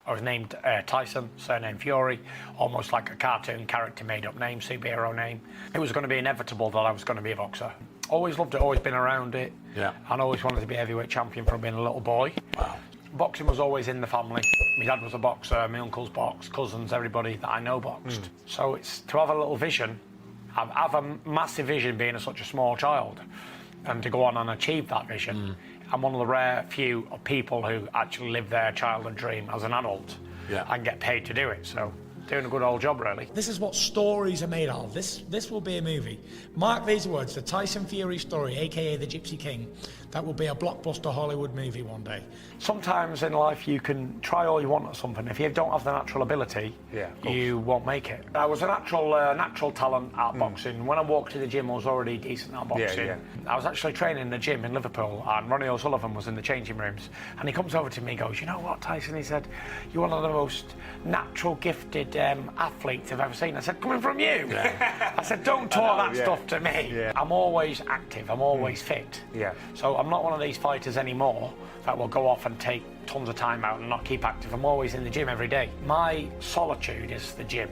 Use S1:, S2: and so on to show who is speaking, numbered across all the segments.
S1: I was named Tyson, surname Fury, almost like a cartoon character made-up name, superhero name. It was going to be inevitable that I was going to be a boxer. Always loved it, always been around it.
S2: Yeah.
S1: And always wanted to be heavyweight champion from being a little boy.
S2: Wow.
S1: Boxing was always in the family. My dad was a boxer, my uncles boxed, cousins, everybody that I know boxed. So it's to have a little vision, have a massive vision being such a small child, and to go on and achieve that vision. I'm one of the rare few people who actually live their childhood dream as an adult and get paid to do it. So doing a good old job, really.
S3: This is what stories are made of. This will be a movie. Mark these words, the Tyson Fury story, aka the Gypsy King. That will be a blockbuster Hollywood movie one day.
S1: Sometimes in life you can try all you want at something. If you don't have the natural ability, you won't make it. I was a natural talent at boxing. When I walked to the gym, I was already decent at boxing. I was actually training in the gym in Liverpool, and Ronnie O'Sullivan was in the changing rooms. And he comes over to me and goes, "You know what, Tyson?" He said, "You're one of the most natural, gifted athletes I've ever seen." I said, "Coming from you?" I said, "Don't talk that stuff to me." I'm always active. I'm always fit. So I'm not one of these fighters anymore that will go off and take tons of time out and not keep active. I'm always in the gym every day. My solitude is the gym.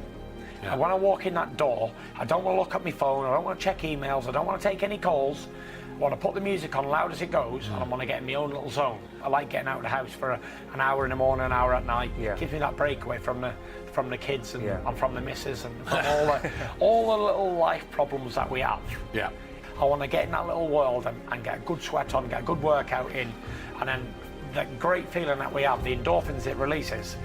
S1: And when I walk in that door, I don't want to look at my phone, I don't want to check emails, I don't want to take any calls. I want to put the music on loud as it goes, and I want to get in my own little zone. I like getting out of the house for an hour in the morning, an hour at night. Gives me that breakaway from the kids and from the missus and from all the little life problems that we have. I want to get in that little world and get a good sweat on, get a good workout in, and then that great feeling that we have, the endorphins it releases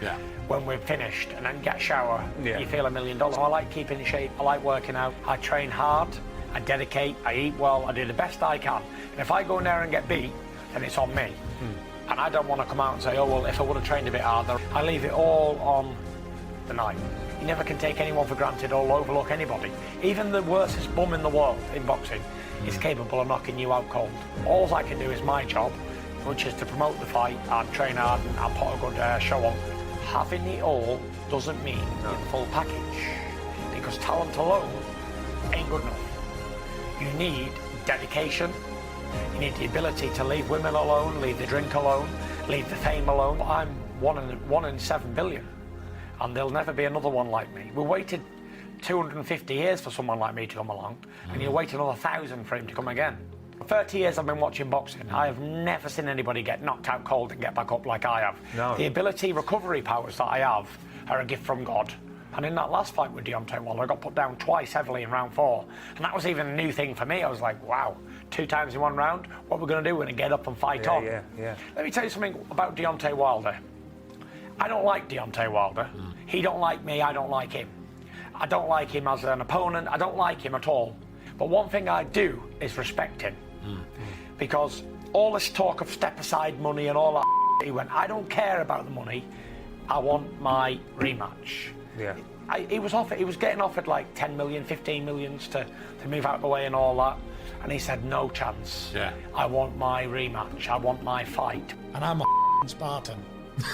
S1: when we're finished, and then get a shower, you feel $1 million. I like keeping in shape, I like working out, I train hard, I dedicate, I eat well, I do the best I can. And if I go in there and get beat, then it's on me. And I don't want to come out and say, oh, well, if I would have trained a bit harder. I leave it all on the night. You never can take anyone for granted or overlook anybody. Even the worstest bum in the world in boxing is capable of knocking you out cold. All I can do is my job, which is to promote the fight and train hard and put a good show on. Having it all doesn't mean the full package, because talent alone ain't good enough. You need dedication, you need the ability to leave women alone, leave the drink alone, leave the fame alone. I'm one in 7 billion, and there'll never be another one like me. We waited 250 years for someone like me to come along, and you wait another 1,000 for him to come again. For 30 years I've been watching boxing. I have never seen anybody get knocked out cold and get back up like I have. The ability, recovery powers that I have are a gift from God. And in that last fight with Deontay Wilder, I got put down twice heavily in round 4. And that was even a new thing for me. I was like, wow, 2 times in 1 round? What are we going to do? We're going to get up and fight on. Let me tell you something about Deontay Wilder. I don't like Deontay Wilder. He don't like me, I don't like him. I don't like him as an opponent. I don't like him at all. But one thing I do is respect him. Because all this talk of step aside money and all that, he went, I don't care about the money. I want my rematch. He was getting offered like 10 million, 15 millions to move out of the way and all that. And he said, no chance. I want my rematch. I want my fight.
S3: And I'm a Spartan.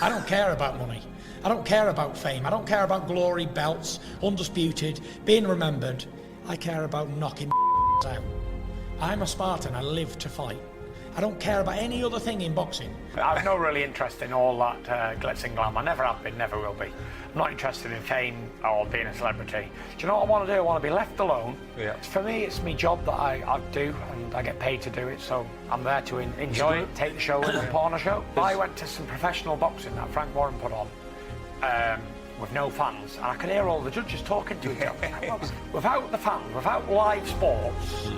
S3: I don't care about money. I don't care about fame. I don't care about glory, belts, undisputed, being remembered. I care about knocking out. I'm a Spartan. I live to fight. I don't care about any other thing in boxing.
S1: I've no really interest in all that glitz and glam. I never have been, never will be. I'm not interested in fame or being a celebrity. Do you know what I want to do? I want to be left alone. For me, it's my job that I do, and I get paid to do it, so I'm there to enjoy it, take the show and put on a show. I went to some professional boxing that Frank Warren put on with no fans, and I could hear all the judges talking to each other. Without the fans, without live sports,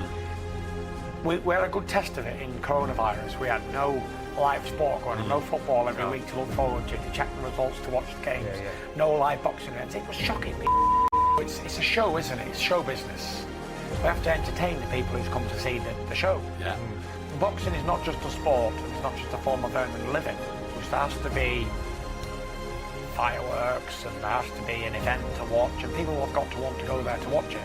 S1: we had a good test of it in coronavirus. We had no live sport going on, no football every week to look forward to check the results, to watch the games, no live boxing events. It was shocking. It's a show, isn't it? It's show business. We have to entertain the people who's come to see the show. Boxing is not just a sport, it's not just a form of earning a living. There has to be fireworks, and there has to be an event to watch, and people have got to want to go there to watch it.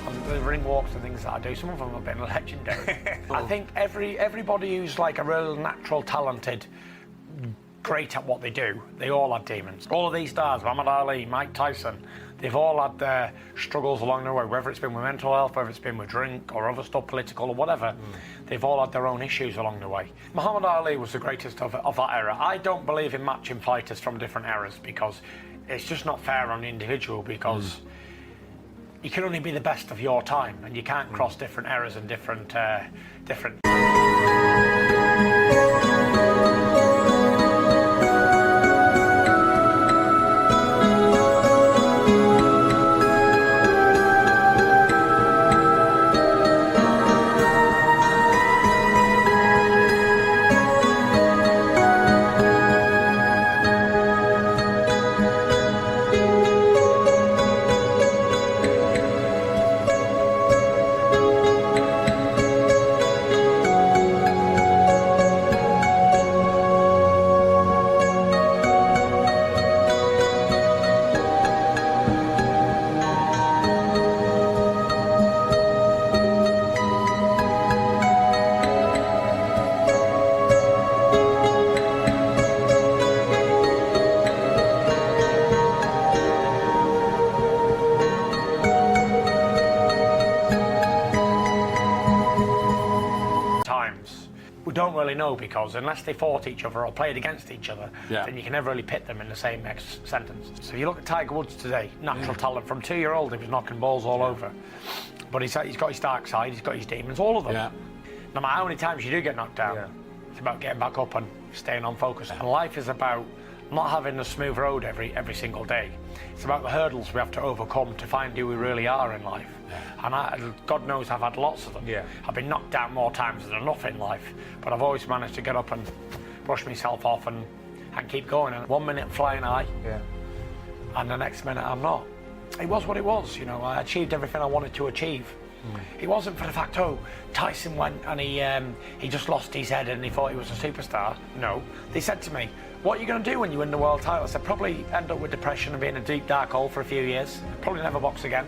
S1: And the ring walks and things that I do, some of them have been legendary. I think everybody who's like a real natural talented great at what they do, they all had demons. All of these stars, Muhammad Ali, Mike Tyson, they've all had their struggles along the way, whether it's been with mental health, whether it's been with drink or other stuff, political or whatever. They've all had their own issues along the way. Muhammad Ali was the greatest of that era. I don't believe in matching fighters from different eras because it's just not fair on the individual, because you can only be the best of your time, and you can't cross different eras and different. We don't really know, because unless they fought each other or played against each other, then you can never really pit them in the same sentence. So if you look at Tiger Woods today, natural talent. From 2-year-old, he was knocking balls all over. But he's got his dark side, he's got his demons, all of them. No matter how many times you do get knocked down, it's about getting back up and staying on focus. And life is about not having a smooth road every single day. It's about the hurdles we have to overcome to find who we really are in life. And God knows I've had lots of them. I've been knocked down more times than enough in life, but I've always managed to get up and brush myself off and keep going. And 1 minute flying high, and the next minute I'm not. It was what it was, you know. I achieved everything I wanted to achieve. It wasn't for the fact, oh, Tyson went and he just lost his head and he thought he was a superstar. No. They said to me, what are you going to do when you win the world title? I said, probably end up with depression and be in a deep, dark hole for a few years. Probably never box again.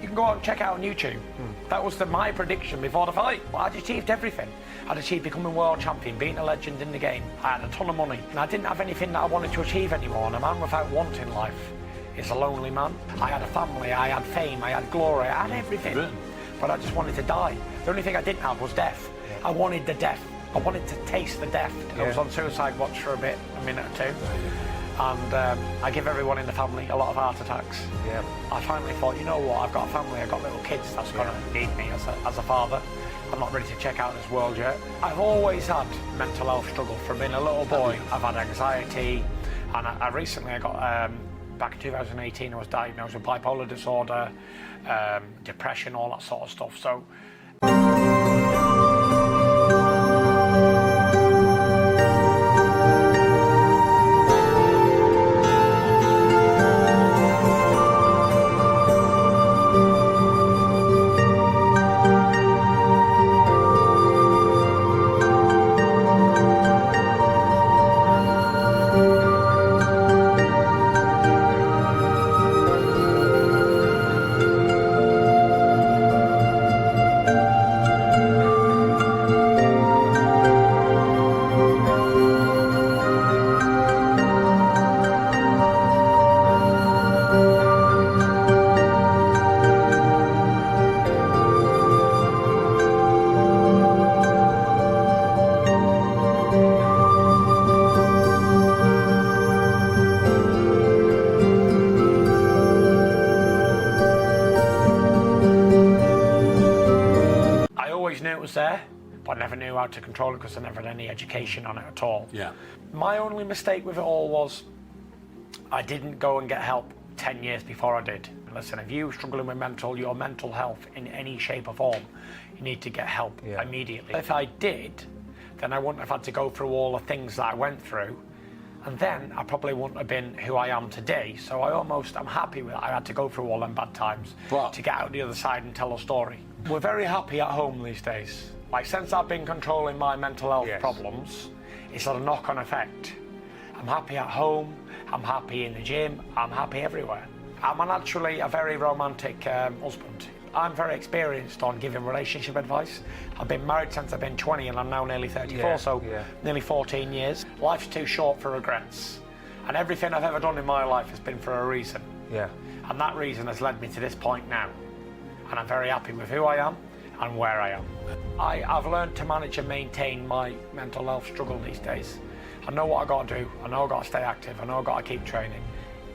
S1: You can go out and check out on YouTube. That was my prediction before the fight. Well, I'd achieved everything. I'd achieved becoming world champion, being a legend in the game. I had a ton of money, and I didn't have anything that I wanted to achieve anymore. And a man without want in life is a lonely man. I had a family, I had fame, I had glory, I had everything. But I just wanted to die. The only thing I didn't have was death. I wanted the death. I wanted to taste the death. I was on suicide watch for a minute or two. And I give everyone in the family a lot of heart attacks. I finally thought, you know what, I've got a family, I've got little kids that's going to need me as a father. I'm not ready to check out this world yet. I've always had mental health struggle from being a little boy. I've had anxiety, and I recently got, back in 2018, I was diagnosed with bipolar disorder, depression, all that sort of stuff. So. Knew it was there, but I never knew how to control it because I never had any education on it at all. My only mistake with it all was I didn't go and get help 10 years before I did. Listen, if you're struggling with your mental health in any shape or form, you need to get help immediately. If I did, then I wouldn't have had to go through all the things that I went through, and then I probably wouldn't have been who I am today. So I'm happy with it. I had to go through all them bad times to get out the other side and tell a story. We're very happy at home these days. Like, since I've been controlling my mental health problems, it's had a knock-on effect. I'm happy at home, I'm happy in the gym, I'm happy everywhere. I'm naturally a very romantic husband. I'm very experienced on giving relationship advice. I've been married since I've been 20 and I'm now nearly 34, nearly 14 years. Life's too short for regrets. And everything I've ever done in my life has been for a reason.
S2: Yeah.
S1: And that reason has led me to this point now. And I'm very happy with who I am and where I am. I've learned to manage and maintain my mental health struggle these days. I know what I got to do. I know I got to stay active. I know I got to keep training,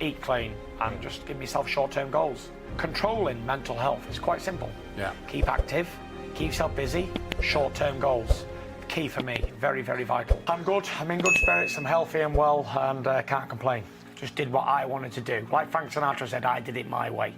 S1: eat clean, and just give myself short-term goals. Controlling mental health is quite simple.
S2: Yeah.
S1: Keep active, keep yourself busy, short-term goals. Key for me, very, very vital. I'm good, I'm in good spirits, I'm healthy and well, and can't complain. Just did what I wanted to do. Like Frank Sinatra said, I did it my way.